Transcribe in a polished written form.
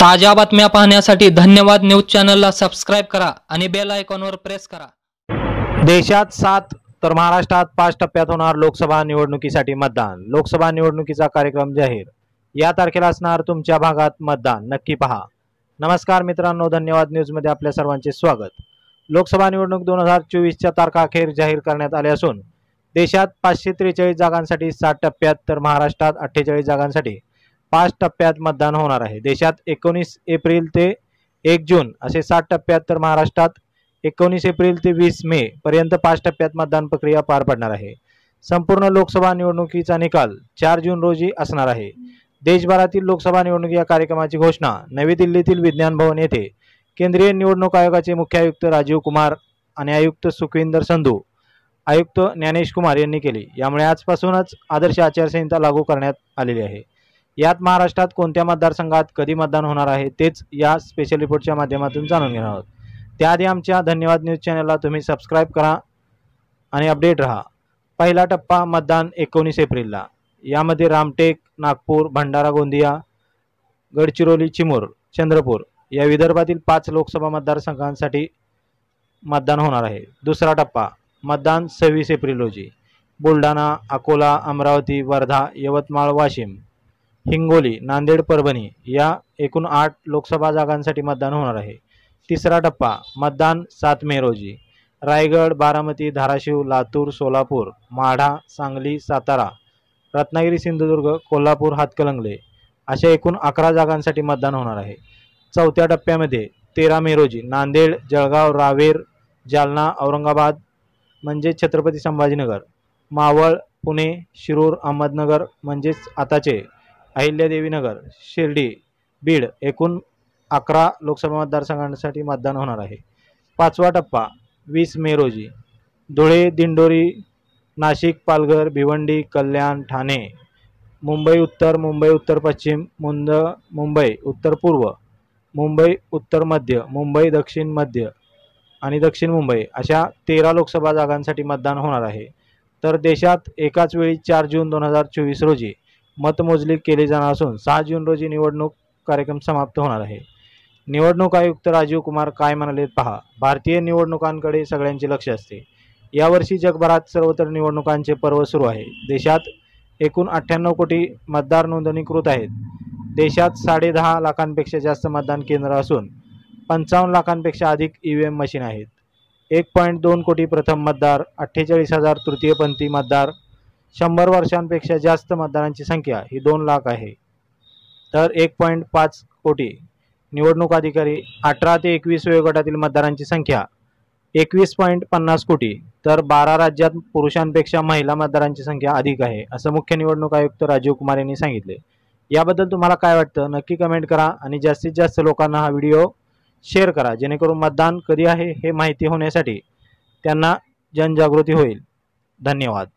ताज्या बातम्या पाहण्यासाठी धन्यवाद न्यूज चॅनलला सबस्क्राइब करा आणि बेल आयकॉनवर प्रेस करा। देशात 7 तर महाराष्ट्रात 5 टप्प्यात होणार लोकसभा निवडणुकीसाठी मतदान। लोकसभा निवडणुकीचा कार्यक्रम जाहीर। या तारखेला असणार तुमच्या भागात मतदान, नक्की पहा। नमस्कार मित्रांनो, धन्यवाद न्यूज मध्ये आपल्या सर्वांचे स्वागत। लोकसभा निवडणूक 2024च्या तारखा अखेर जाहीर करण्यात आल्या असून देशात 543 जागांसाठी 7 टप्प्यात तर महाराष्ट्रात 48 जागांसाठी 5 टप्प्यात मतदान होणार आहे। देशात 19 एप्रिल ते 1 जून असे 7 टप्प्यात तर महाराष्ट्रात 19 एप्रिल ते 20 मे पर्यंत 5 टप्प्यात मतदान प्रक्रिया पार पडणार आहे। संपूर्ण लोकसभा निवडणुकीचा निकाल 4 जून रोजी असणार आहे। देशभरातील लोकसभा निवडणूक या कार्यक्रमाची घोषणा नवी दिल्लीतील विज्ञान भवन येथे केंद्रीय निवडणूक आयोगाचे मुख्य आयुक्त राजीव कुमार आणि आयुक्त सुखविंदर संधू, आयुक्त ज्ञानेश कुमार यांनी केली। यामुळे आजपासूनच आदर्श आचारसंहिता लागू करण्यात आलेली आहे। यात महाराष्ट्रात कोणत्या मतदारसंघात कधी मतदान होणार आहे तेच या स्पेशल रिपोर्टच्या माध्यमातून जाणून घेणार आहोत। त्याआधी आमच्या धन्यवाद न्यूज चॅनलला तुम्ही सबस्क्राइब करा आणि अपडेट रहा। पहिला टप्पा मतदान 19 एप्रिलला। यामध्ये रामटेक, नागपूर, भंडारा, गोंदिया, गडचिरोली, चिमूर, चंद्रपूर या विदर्भातील 5 लोकसभा मतदारसंघांसाठी मतदान होणार आहे। दुसरा टप्पा मतदान 26 एप्रिल रोजी बुलढाणा, अकोला, अमरावती, वर्धा, यवतमाळ, वाशिम, हिंगोली, नांदेड, परभणी या एकूण 8 लोकसभा जागांसाठी मतदान होणार आहे। तिसरा टप्पा मतदान 7 मे रोजी रायगड, बारामती, धाराशिव, लातूर, सोलापूर, माढा, सांगली, सातारा, रत्नागिरी, सिंधुदुर्ग, कोल्हापूर, हातकणंगले अशा एकूण 11 जागांसाठी मतदान होणार आहे। चौथ्या टप्प्यामध्ये 13 मे रोजी नांदेड, जळगाव, रावेर, जालना, औरंगाबाद म्हणजे छत्रपती संभाजीनगर, मावळ, पुणे, शिरूर, अहमदनगर म्हणजेच आताचे अहिल्यादेवीनगर, शिर्डी, बीड एकूण 11 लोकसभा मतदारसंघांसाठी मतदान होणार आहे। पाचवा टप्पा 20 मे रोजी धुळे, दिंडोरी, नाशिक, पालघर, भिवंडी, कल्याण, ठाणे, मुंबई उत्तर, मुंबई उत्तर पश्चिम, मुंबई उत्तर पूर्व, मुंबई उत्तर मध्य, मुंबई दक्षिण मध्य आणि दक्षिण मुंबई अशा 13 लोकसभा जागांसाठी मतदान होणार आहे। तर देशात एकाच वेळी 4 जून 2024 रोजी मतमोजणी केली जाणार असून 6 जून रोजी निवडणूक कार्यक्रम समाप्त होणार आहे। निवडणूक आयुक्त राजीव कुमार काय म्हणाले पहा। भारतीय निवडणुकांकडे सगळ्यांचे लक्ष असते। यावर्षी जगभरात सर्वत्र निवडणुकांचे पर्व सुरू आहे। देशात एकूण 98 कोटी मतदार नोंदणीकृत आहेत। देशात 10.5 लाखांपेक्षा जास्त मतदान केंद्र असून 55 लाखांपेक्षा अधिक ईव्हीएम मशीन आहेत। 1.2 कोटी प्रथम मतदार, 48,000 तृतीयपंथी मतदार, 100 वर्षांपेक्षा जास्त मतदारांची संख्या ही 2 लाख आहे। तर 1.5 कोटी निवडणूक अधिकारी, 18 ते 21 वयोगटातील मतदारांची संख्या 21.50 कोटी, तर 12 राज्यात पुरुषांपेक्षा महिला मतदारांची संख्या अधिक आहे, असं मुख्य निवडणूक आयुक्त राजीव कुमार यांनी सांगितले। याबद्दल तुम्हाला काय वाटतं नक्की कमेंट करा आणि जास्तीत जास्त लोकांना हा व्हिडिओ शेअर करा, जेणेकरून मतदान कधी आहे हे माहिती होण्यासाठी त्यांना जनजागृती होईल। धन्यवाद।